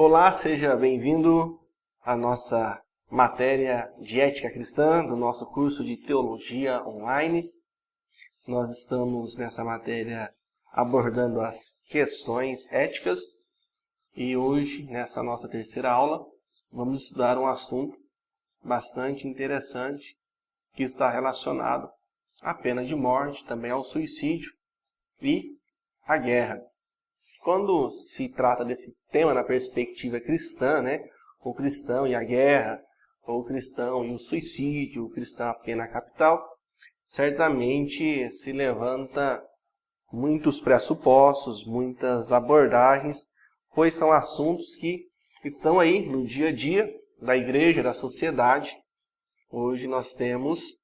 Olá, seja bem-vindo à nossa matéria de ética cristã do nosso curso de teologia online. Nós estamos nessa matéria abordando as questões éticas e hoje, nessa nossa terceira aula, vamos estudar um assunto bastante interessante que está relacionado à pena de morte, também ao suicídio e à guerra. Quando se trata desse tema na perspectiva cristã, o cristão e a guerra, ou o cristão e o suicídio, o cristão e a pena capital, certamente se levanta muitos pressupostos, muitas abordagens, pois são assuntos que estão aí no dia a dia da igreja, da sociedade. Hoje nós temos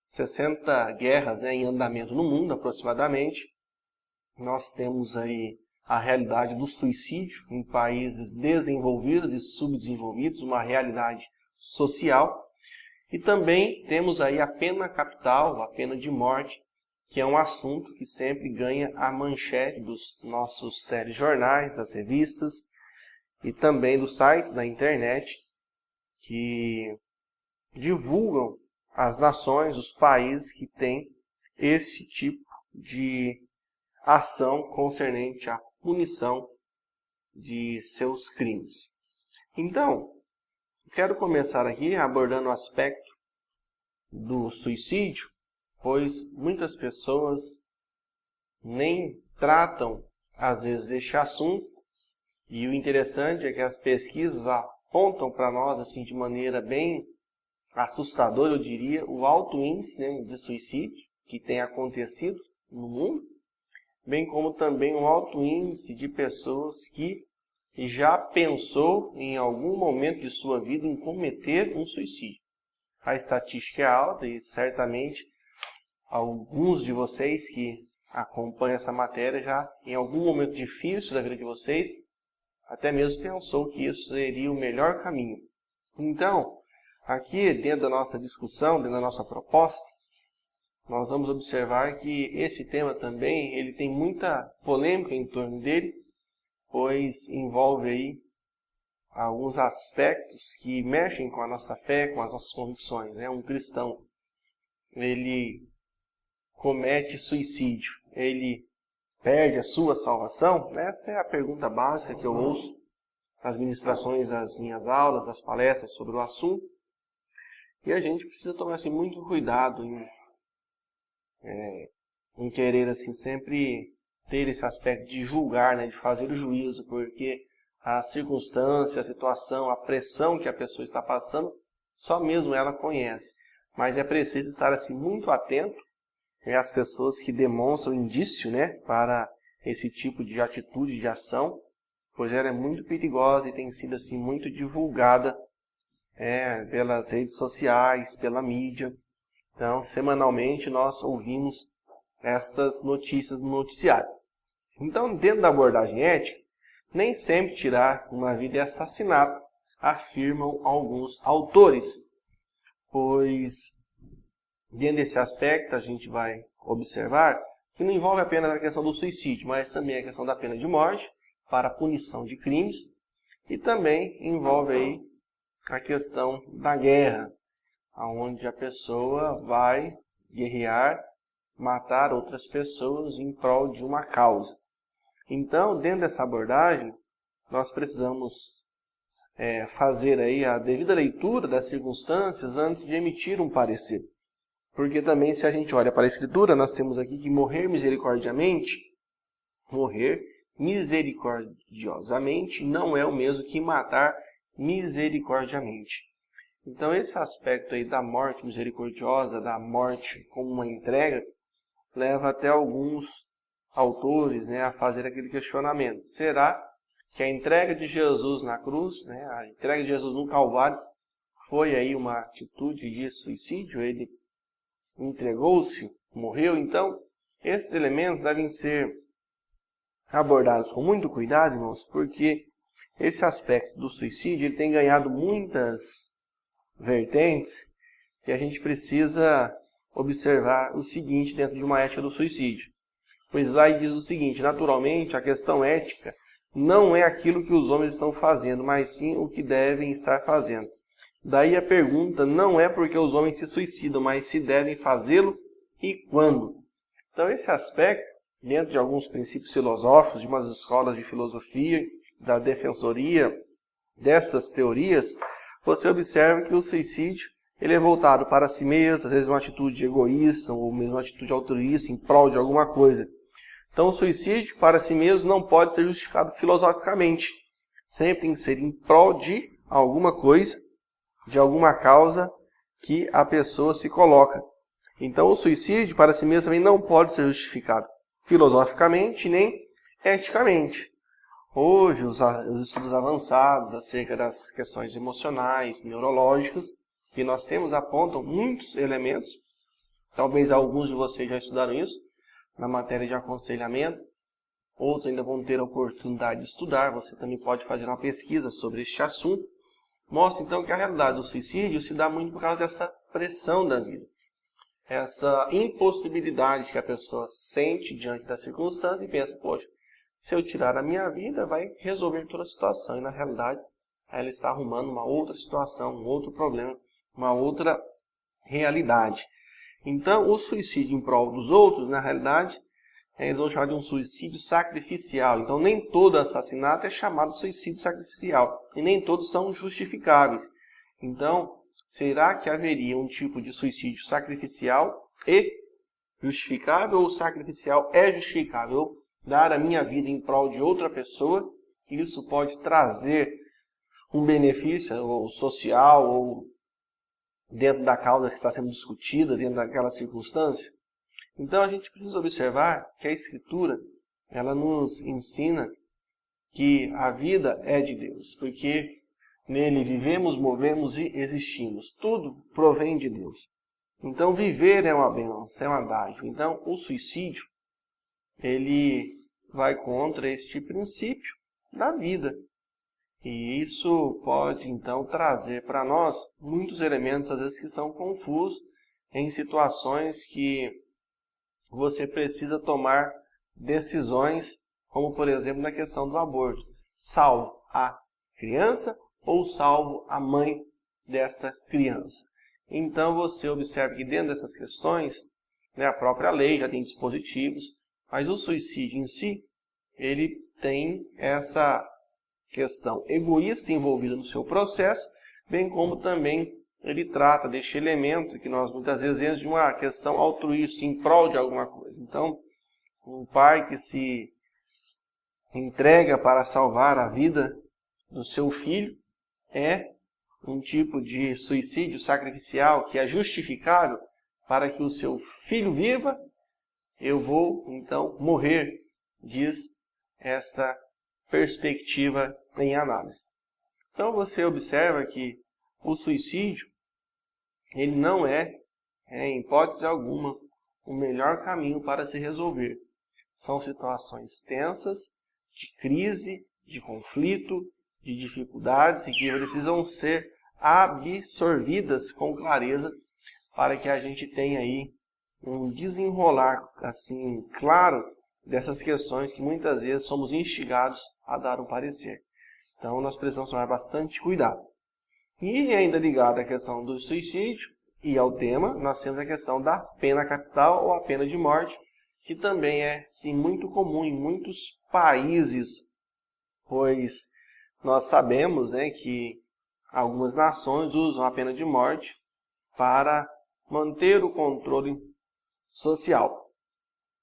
60 guerras em andamento no mundo, aproximadamente. Nós temos aí a realidade do suicídio em países desenvolvidos e subdesenvolvidos, uma realidade social. E também temos aí a pena capital, a pena de morte, que é um assunto que sempre ganha a manchete dos nossos telejornais, das revistas e também dos sites da internet que divulgam as nações, os países que têm esse tipo de ação concernente à punição de seus crimes. Então, quero começar aqui abordando o aspecto do suicídio, pois muitas pessoas nem tratam, às vezes, deste assunto, e o interessante é que as pesquisas apontam para nós, assim, de maneira bem assustadora, eu diria, o alto índice de suicídio que tem acontecido no mundo, bem como também um alto índice de pessoas que já pensou em algum momento de sua vida em cometer um suicídio. A estatística é alta e certamente alguns de vocês que acompanham essa matéria já em algum momento difícil da vida de vocês até mesmo pensou que isso seria o melhor caminho. Então, aqui dentro da nossa discussão, dentro da nossa proposta, nós vamos observar que esse tema também ele tem muita polêmica em torno dele, pois envolve aí alguns aspectos que mexem com a nossa fé, com as nossas convicções. Um cristão, ele comete suicídio, ele perde a sua salvação? Essa é a pergunta básica que eu ouço nas ministrações, nas minhas aulas, nas palestras sobre o assunto. E a gente precisa tomar muito cuidado em querer assim sempre ter esse aspecto de julgar, de fazer o juízo, porque a circunstância, a situação, a pressão que a pessoa está passando, só mesmo ela conhece. Mas é preciso estar assim muito atento às pessoas que demonstram indício, para esse tipo de atitude, de ação, pois ela é muito perigosa e tem sido assim muito divulgada pelas redes sociais, pela mídia. Então, semanalmente nós ouvimos essas notícias no noticiário. Então, dentro da abordagem ética, nem sempre tirar uma vida é assassinato, afirmam alguns autores. Pois, dentro desse aspecto, a gente vai observar que não envolve apenas a questão do suicídio, mas também a questão da pena de morte para a punição de crimes e também envolve aí a questão da guerra, onde a pessoa vai guerrear, matar outras pessoas em prol de uma causa. Então, dentro dessa abordagem, nós precisamos fazer aí a devida leitura das circunstâncias antes de emitir um parecer. Porque também, se a gente olha para a Escritura, nós temos aqui que morrer misericordiosamente não é o mesmo que matar misericordiamente. Então, esse aspecto aí da morte misericordiosa, da morte como uma entrega, leva até alguns autores a fazer aquele questionamento. Será que a entrega de Jesus na cruz, a entrega de Jesus no Calvário, foi aí uma atitude de suicídio? Ele entregou-se, morreu? Então, esses elementos devem ser abordados com muito cuidado, irmãos, porque esse aspecto do suicídio ele tem ganhado muitas vertentes e a gente precisa observar o seguinte dentro de uma ética do suicídio. O slide diz o seguinte: naturalmente, a questão ética não é aquilo que os homens estão fazendo, mas sim o que devem estar fazendo. Daí a pergunta não é porque os homens se suicidam, mas se devem fazê-lo e quando. Então esse aspecto, dentro de alguns princípios filosóficos, de umas escolas de filosofia, da defensoria, dessas teorias, você observa que o suicídio ele é voltado para si mesmo, às vezes uma atitude egoísta ou mesmo uma atitude altruísta em prol de alguma coisa. Então o suicídio para si mesmo não pode ser justificado filosoficamente. Sempre tem que ser em prol de alguma coisa, de alguma causa que a pessoa se coloca. Então o suicídio para si mesmo também não pode ser justificado filosoficamente nem eticamente. Hoje os estudos avançados acerca das questões emocionais, neurológicas que nós temos apontam muitos elementos. Talvez alguns de vocês já estudaram isso na matéria de aconselhamento. Outros ainda vão ter a oportunidade de estudar. Você também pode fazer uma pesquisa sobre este assunto. Mostra então que a realidade do suicídio se dá muito por causa dessa pressão da vida. Essa impossibilidade que a pessoa sente diante da circunstância e pensa, poxa, se eu tirar a minha vida vai resolver toda a situação. E na realidade ela está arrumando uma outra situação, um outro problema, uma outra realidade. Então o suicídio em prol dos outros, na realidade, eles vão chamar de um suicídio sacrificial. Então nem todo assassinato é chamado suicídio sacrificial. E nem todos são justificáveis. Então, será que haveria um tipo de suicídio sacrificial e justificável? Ou sacrificial é justificável? Dar a minha vida em prol de outra pessoa, isso pode trazer um benefício ou social ou dentro da causa que está sendo discutida, dentro daquela circunstância. Então a gente precisa observar que a Escritura ela nos ensina que a vida é de Deus, porque nele vivemos, movemos e existimos. Tudo provém de Deus. Então viver é uma bênção, é uma dádiva. Então o suicídio ele vai contra este princípio da vida. E isso pode, então, trazer para nós muitos elementos, às vezes, que são confusos em situações que você precisa tomar decisões, como, por exemplo, na questão do aborto. Salvo a criança ou salvo a mãe desta criança? Então, você observa que dentro dessas questões, a própria lei já tem dispositivos, mas o suicídio em si, ele tem essa questão egoísta envolvida no seu processo, bem como também ele trata deste elemento que nós muitas vezes vemos de uma questão altruísta, em prol de alguma coisa. Então, um pai que se entrega para salvar a vida do seu filho é um tipo de suicídio sacrificial que é justificável para que o seu filho viva. Eu vou, então, morrer, diz essa perspectiva em análise. Então você observa que o suicídio ele não é, em hipótese alguma, o melhor caminho para se resolver. São situações tensas, de crise, de conflito, de dificuldades e que precisam ser absorvidas com clareza para que a gente tenha aí um desenrolar assim claro dessas questões que muitas vezes somos instigados a dar um parecer. Então nós precisamos tomar bastante cuidado. E ainda ligado à questão do suicídio e ao tema, nós temos a questão da pena capital ou a pena de morte, que também é sim muito comum em muitos países, pois nós sabemos que algumas nações usam a pena de morte para manter o controle social.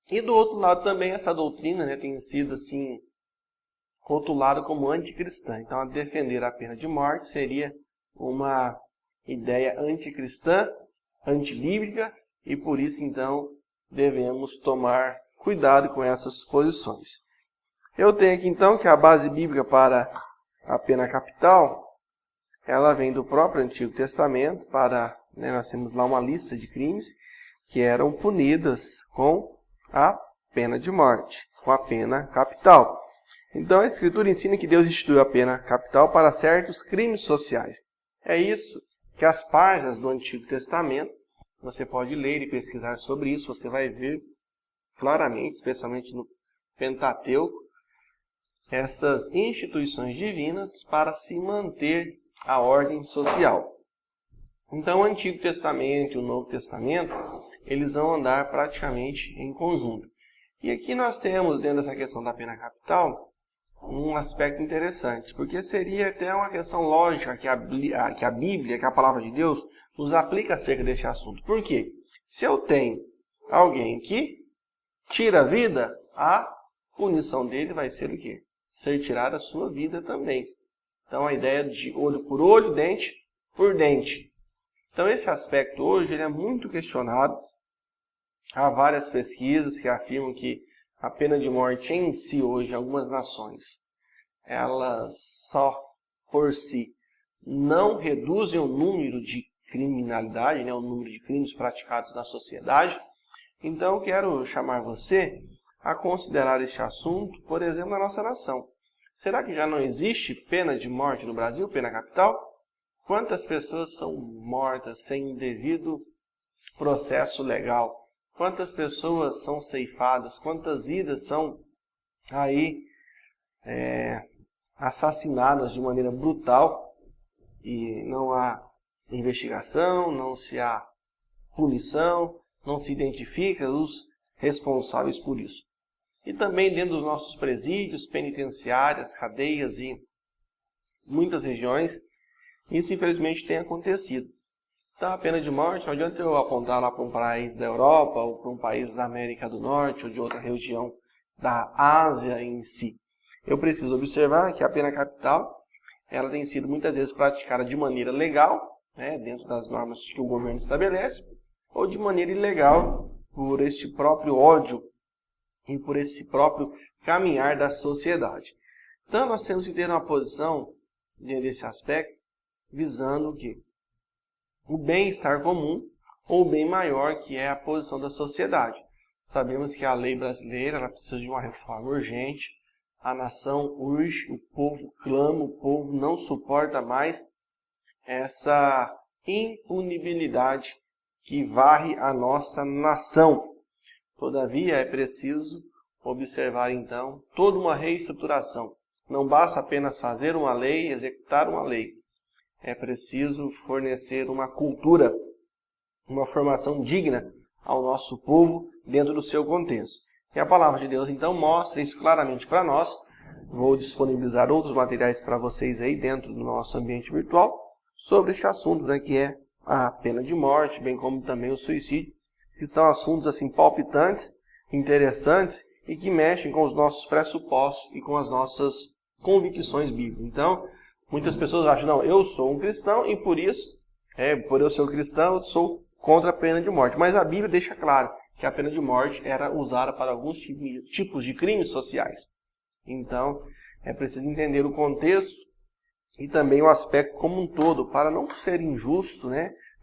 E do outro lado também essa doutrina tem sido assim rotulada como anticristã. Então, a defender a pena de morte seria uma ideia anticristã, antibíblica, e por isso então devemos tomar cuidado com essas posições. Eu tenho aqui então que a base bíblica para a pena capital, ela vem do próprio Antigo Testamento. Nós temos lá uma lista de crimes que eram punidas com a pena de morte, com a pena capital. Então a Escritura ensina que Deus instituiu a pena capital para certos crimes sociais. É isso que as páginas do Antigo Testamento, você pode ler e pesquisar sobre isso, você vai ver claramente, especialmente no Pentateuco, essas instituições divinas para se manter a ordem social. Então o Antigo Testamento e o Novo Testamento, eles vão andar praticamente em conjunto. E aqui nós temos, dentro dessa questão da pena capital, um aspecto interessante, porque seria até uma questão lógica que a Bíblia, que a Palavra de Deus, nos aplica acerca deste assunto. Por quê? Se eu tenho alguém que tira a vida, a punição dele vai ser o quê? Ser tirada a sua vida também. Então a ideia de olho por olho, dente por dente. Então esse aspecto hoje ele é muito questionado. Há várias pesquisas que afirmam que a pena de morte em si hoje, em algumas nações, elas só por si não reduzem o número de criminalidade, o número de crimes praticados na sociedade. Então eu quero chamar você a considerar este assunto, por exemplo, na nossa nação. Será que já não existe pena de morte no Brasil, pena capital? Quantas pessoas são mortas sem devido processo legal? Quantas pessoas são ceifadas? Quantas vidas são aí assassinadas de maneira brutal e não há investigação, não se há punição, não se identifica os responsáveis por isso. E também dentro dos nossos presídios, penitenciárias, cadeias e muitas regiões, isso infelizmente tem acontecido. Então a pena de morte, não adianta eu apontar lá para um país da Europa, ou para um país da América do Norte, ou de outra região da Ásia em si. Eu preciso observar que a pena capital, ela tem sido muitas vezes praticada de maneira legal, dentro das normas que o governo estabelece, ou de maneira ilegal, por este próprio ódio e por esse próprio caminhar da sociedade. Então nós temos que ter uma posição desse aspecto, visando o quê? O bem-estar comum, ou o bem maior, que é a posição da sociedade. Sabemos que a lei brasileira ela precisa de uma reforma urgente, a nação urge, o povo clama, o povo não suporta mais essa impunibilidade que varre a nossa nação. Todavia, é preciso observar, então, toda uma reestruturação. Não basta apenas fazer uma lei, executar uma lei. É preciso fornecer uma cultura, uma formação digna ao nosso povo dentro do seu contexto. E a Palavra de Deus, então, mostra isso claramente para nós. Vou disponibilizar outros materiais para vocês aí dentro do nosso ambiente virtual sobre este assunto, que é a pena de morte, bem como também o suicídio, que são assuntos assim palpitantes, interessantes e que mexem com os nossos pressupostos e com as nossas convicções bíblicas. Então, muitas pessoas acham, não, eu sou um cristão e por isso, por eu ser um cristão, eu sou contra a pena de morte. Mas a Bíblia deixa claro que a pena de morte era usada para alguns tipos de crimes sociais. Então, é preciso entender o contexto e também o aspecto como um todo, para não ser injusto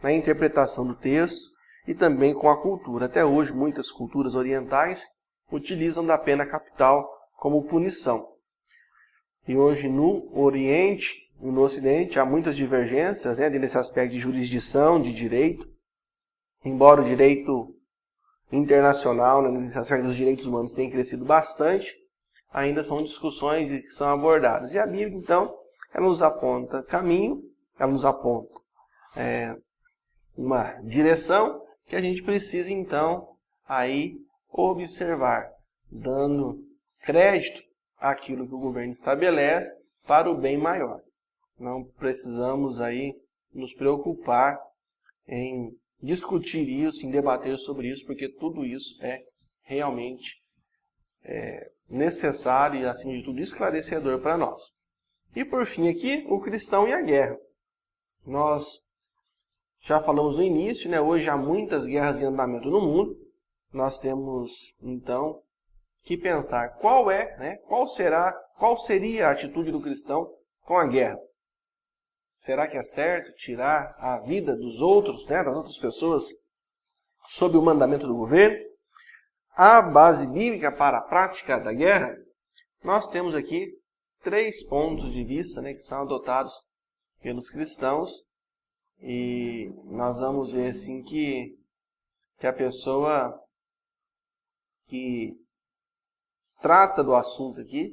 na interpretação do texto e também com a cultura. Até hoje, muitas culturas orientais utilizam da pena capital como punição. E hoje no Oriente e no Ocidente há muitas divergências nesse aspecto de jurisdição, de direito. Embora o direito internacional, nesse aspecto dos direitos humanos, tenha crescido bastante, ainda são discussões que são abordadas. E a Bíblia, então, ela nos aponta caminho, ela nos aponta uma direção que a gente precisa, então, aí observar, dando crédito àquilo que o governo estabelece para o bem maior. Não precisamos aí nos preocupar em discutir isso, em debater sobre isso, porque tudo isso é realmente necessário e, acima de tudo, esclarecedor para nós. E, por fim, aqui, o cristão e a guerra. Nós já falamos no início, hoje há muitas guerras em andamento no mundo. Nós temos, então, que pensar qual seria a atitude do cristão com a guerra. Será que é certo tirar a vida dos outros, das outras pessoas, sob o mandamento do governo? a base bíblica para a prática da guerra, nós temos aqui 3 pontos de vista, né, que são adotados pelos cristãos, e nós vamos ver assim que a pessoa que trata do assunto aqui,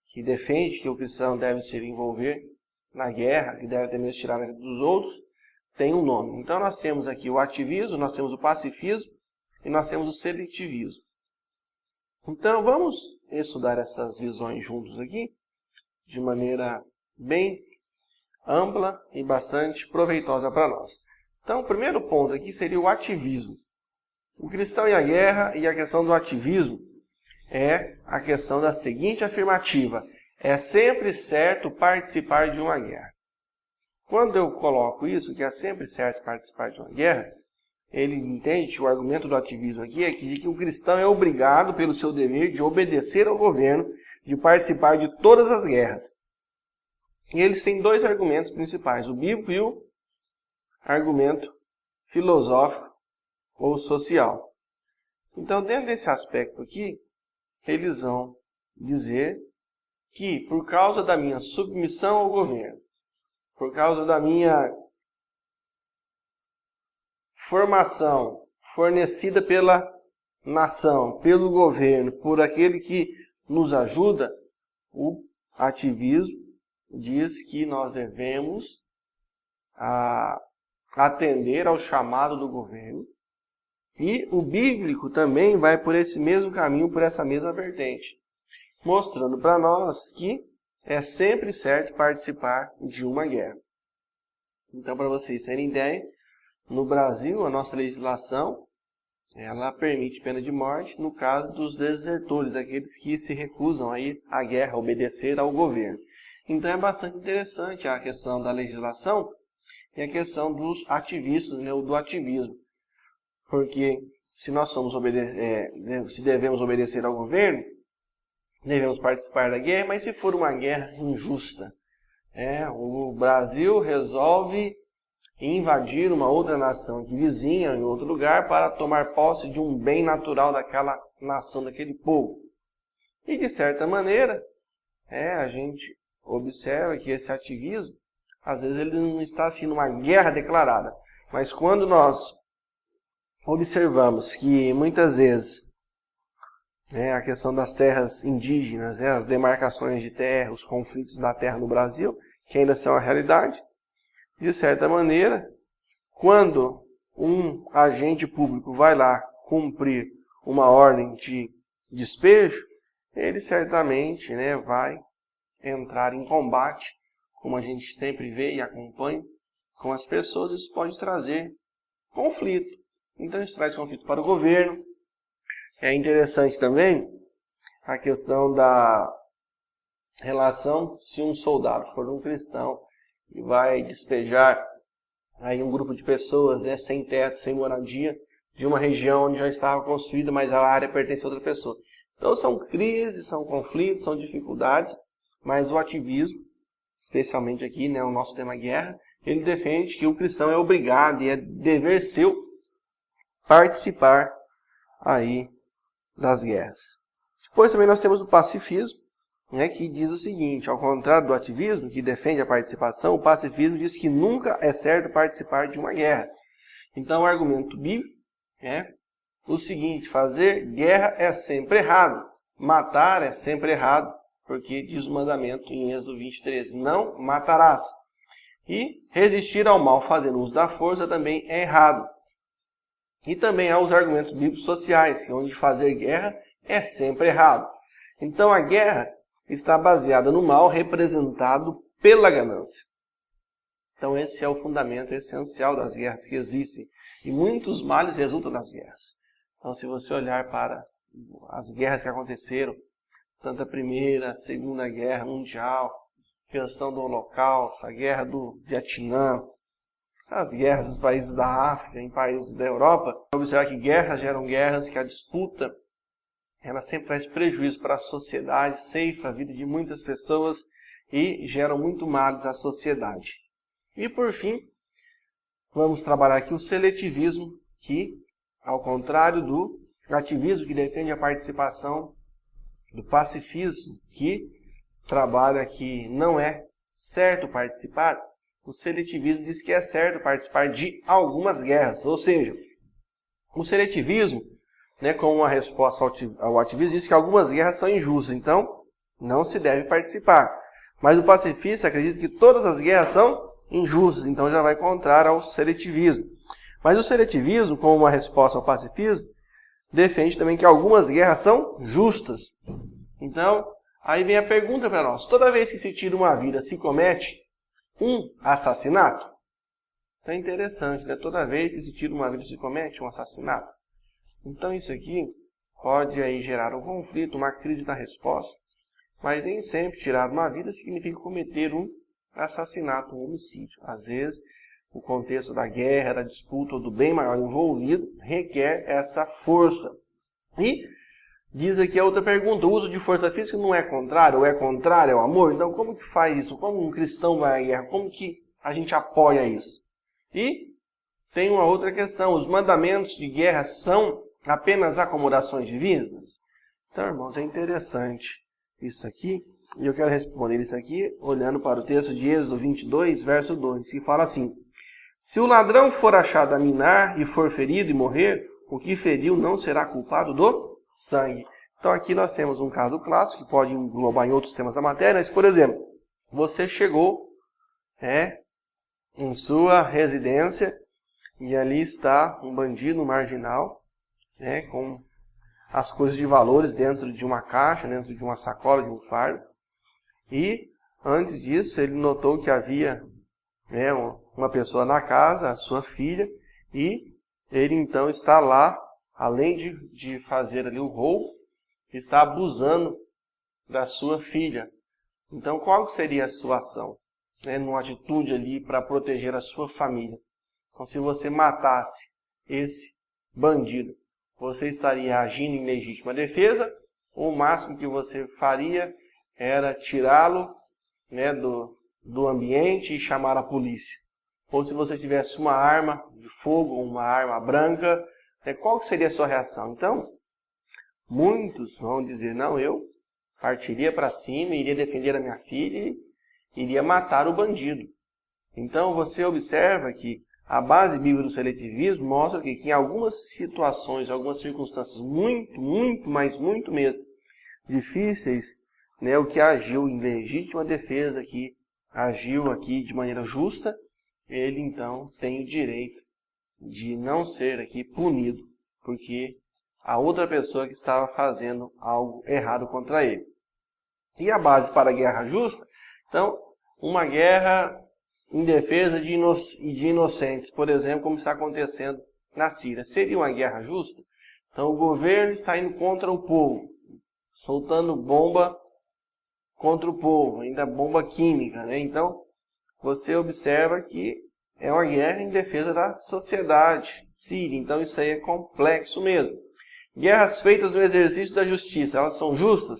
que defende que o cristão deve se envolver na guerra, que deve ter medo de tirar a vida dos outros, tem um nome. Então nós temos aqui o ativismo, nós temos o pacifismo e nós temos o seletivismo. Então vamos estudar essas visões juntos aqui, de maneira bem ampla e bastante proveitosa para nós. Então o primeiro ponto aqui seria o ativismo. O cristão e a guerra, e a questão do ativismo é a questão da seguinte afirmativa: é sempre certo participar de uma guerra. Quando eu coloco isso, que é sempre certo participar de uma guerra, ele entende que o argumento do ativismo aqui é que o cristão é obrigado pelo seu dever de obedecer ao governo, de participar de todas as guerras. E eles têm 2 argumentos principais, o bíblico e o argumento filosófico ou social. Então, dentro desse aspecto aqui, eles vão dizer que por causa da minha submissão ao governo, por causa da minha formação fornecida pela nação, pelo governo, por aquele que nos ajuda, o ativismo diz que nós devemos atender ao chamado do governo. E o bíblico também vai por esse mesmo caminho, por essa mesma vertente, mostrando para nós que é sempre certo participar de uma guerra. Então, para vocês terem ideia, no Brasil, a nossa legislação, ela permite pena de morte no caso dos desertores, aqueles que se recusam a ir à guerra, a obedecer ao governo. Então, é bastante interessante a questão da legislação e a questão dos ativistas, né, do ativismo. Porque se nós se devemos obedecer ao governo, devemos participar da guerra, mas se for uma guerra injusta, o Brasil resolve invadir uma outra nação que vizinha em outro lugar para tomar posse de um bem natural daquela nação, daquele povo. E de certa maneira, a gente observa que esse ativismo, às vezes ele não está assim numa guerra declarada, mas quando nós observamos que muitas vezes a questão das terras indígenas, as demarcações de terra, os conflitos da terra no Brasil, que ainda são a realidade, de certa maneira, quando um agente público vai lá cumprir uma ordem de despejo, ele certamente vai entrar em combate, como a gente sempre vê e acompanha com as pessoas. Isso pode trazer conflito. Então isso traz conflito para o governo. É interessante também a questão da relação se um soldado for um cristão e vai despejar aí um grupo de pessoas sem teto, sem moradia, de uma região onde já estava construída, mas a área pertence a outra pessoa. Então são crises, são conflitos, são dificuldades, mas o ativismo, especialmente aqui, o nosso tema guerra, ele defende que o cristão é obrigado e é dever seu participar aí das guerras. Depois também nós temos o pacifismo, que diz o seguinte: ao contrário do ativismo, que defende a participação, o pacifismo diz que nunca é certo participar de uma guerra. Então o argumento bíblico é o seguinte: fazer guerra é sempre errado, matar é sempre errado, porque diz o mandamento em Êxodo 20:13, não matarás. E resistir ao mal fazendo uso da força também é errado. E também há os argumentos bíblicos sociais, onde fazer guerra é sempre errado. Então a guerra está baseada no mal representado pela ganância. Então esse é o fundamento essencial das guerras que existem. E muitos males resultam das guerras. Então se você olhar para as guerras que aconteceram, tanto a Primeira, a Segunda Guerra Mundial, a questão do Holocausto, a guerra do Vietnã, as guerras dos países da África, em países da Europa, observar que guerras geram guerras, que a disputa ela sempre traz prejuízo para a sociedade, ceifa a vida de muitas pessoas e geram muito males à sociedade. E por fim, vamos trabalhar aqui o seletivismo, que, ao contrário do ativismo que defende a participação do pacifismo, que trabalha que não é certo participar. O seletivismo diz que é certo participar de algumas guerras, ou seja, o seletivismo, como uma resposta ao ativismo, diz que algumas guerras são injustas, então não se deve participar. Mas o pacifista acredita que todas as guerras são injustas, então já vai contrário ao seletivismo. Mas o seletivismo, como uma resposta ao pacifismo, defende também que algumas guerras são justas. Então, aí vem a pergunta para nós: toda vez que se tira uma vida, se comete um assassinato? Então é interessante, toda vez que se tira uma vida, se comete um assassinato. Então isso aqui pode aí gerar um conflito, uma crise na resposta, mas nem sempre tirar uma vida significa cometer um assassinato, um homicídio. Às vezes, o contexto da guerra, da disputa ou do bem maior envolvido requer essa força. E diz aqui a outra pergunta: o uso de força física não é contrário, ou é contrário ao amor? Então como que faz isso? Como um cristão vai à guerra? Como que a gente apoia isso? E tem uma outra questão: os mandamentos de guerra são apenas acomodações divinas? Então, irmãos, é interessante isso aqui, e eu quero responder isso aqui olhando para o texto de Êxodo 22, verso 2, que fala assim: se o ladrão for achado a minar e for ferido e morrer, o que feriu não será culpado do sangue. Então aqui nós temos um caso clássico, que pode englobar em outros temas da matéria, mas, por exemplo, você chegou em sua residência e ali está um bandido marginal, com as coisas de valores dentro de uma caixa, dentro de uma sacola, de um fardo. E antes disso ele notou que havia uma pessoa na casa, a sua filha, e ele então está lá, além de fazer ali o roubo, está abusando da sua filha. Então qual seria a sua ação? Numa atitude ali para proteger a sua família. Então se você matasse esse bandido, você estaria agindo em legítima defesa, ou o máximo que você faria era tirá-lo do ambiente e chamar a polícia. Ou se você tivesse uma arma de fogo, uma arma branca, qual seria a sua reação? Então, muitos vão dizer: não, eu partiria para cima, iria defender a minha filha e iria matar o bandido. Então você observa que a base bíblica do seletivismo mostra que em algumas situações, algumas circunstâncias muito mesmo difíceis, o que agiu em legítima defesa, que agiu aqui de maneira justa, ele então tem o direito de não ser aqui punido, porque a outra pessoa que estava fazendo algo errado contra ele. E a base para a guerra justa? Então, uma guerra em defesa de inocentes, por exemplo, como está acontecendo na Síria. Seria uma guerra justa? Então o governo está indo contra o povo, soltando bomba contra o povo, ainda bomba química, Então você observa que é uma guerra em defesa da sociedade síria. Então isso aí é complexo mesmo. Guerras feitas no exercício da justiça, elas são justas?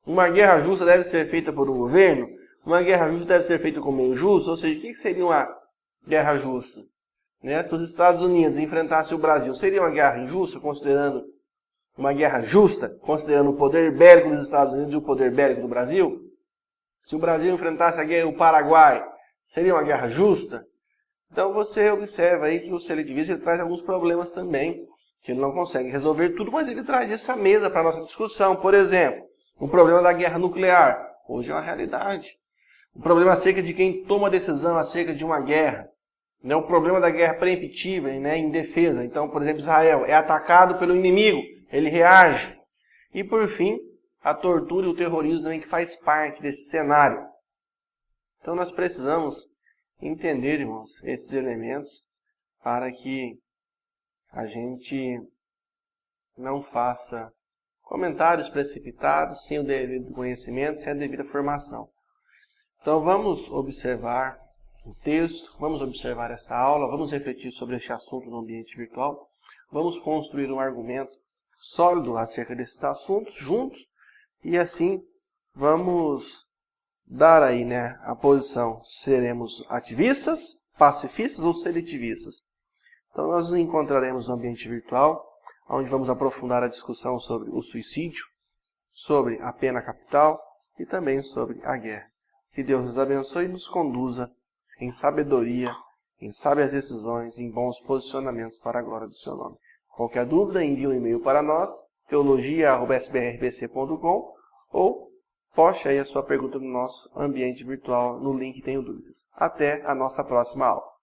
Uma guerra justa deve ser feita por um governo? Uma guerra justa deve ser feita com meio justo? Ou seja, o que seria uma guerra justa? Se os Estados Unidos enfrentassem o Brasil, seria uma guerra injusta, considerando uma guerra justa, considerando o poder bélico dos Estados Unidos e o poder bélico do Brasil? Se o Brasil enfrentasse o Paraguai, seria uma guerra justa? Então você observa aí que o seletivismo ele traz alguns problemas também, que ele não consegue resolver tudo, mas ele traz isso à mesa para a nossa discussão. Por exemplo, o problema da guerra nuclear, hoje é uma realidade. O problema acerca de quem toma a decisão acerca de uma guerra. O problema da guerra preemptiva, em defesa. Então, por exemplo, Israel é atacado pelo inimigo, ele reage. E, por fim, a tortura e o terrorismo também, que faz parte desse cenário. Então, nós precisamos entender, irmãos, esses elementos para que a gente não faça comentários precipitados, sem o devido conhecimento, sem a devida formação. Então vamos observar o texto, vamos observar essa aula, vamos refletir sobre este assunto no ambiente virtual, vamos construir um argumento sólido acerca desses assuntos juntos e assim vamos dar aí a posição: seremos ativistas, pacifistas ou seletivistas. Então nós nos encontraremos no ambiente virtual. onde vamos aprofundar a discussão sobre o suicídio, sobre a pena capital e também sobre a guerra. Que Deus nos abençoe e nos conduza em sabedoria, em sábias decisões, em bons posicionamentos para a glória do seu nome. Qualquer dúvida, envie um e-mail para nós, teologia@sbrbc.com, ou poste aí a sua pergunta no nosso ambiente virtual, no link Tenho Dúvidas. Até a nossa próxima aula.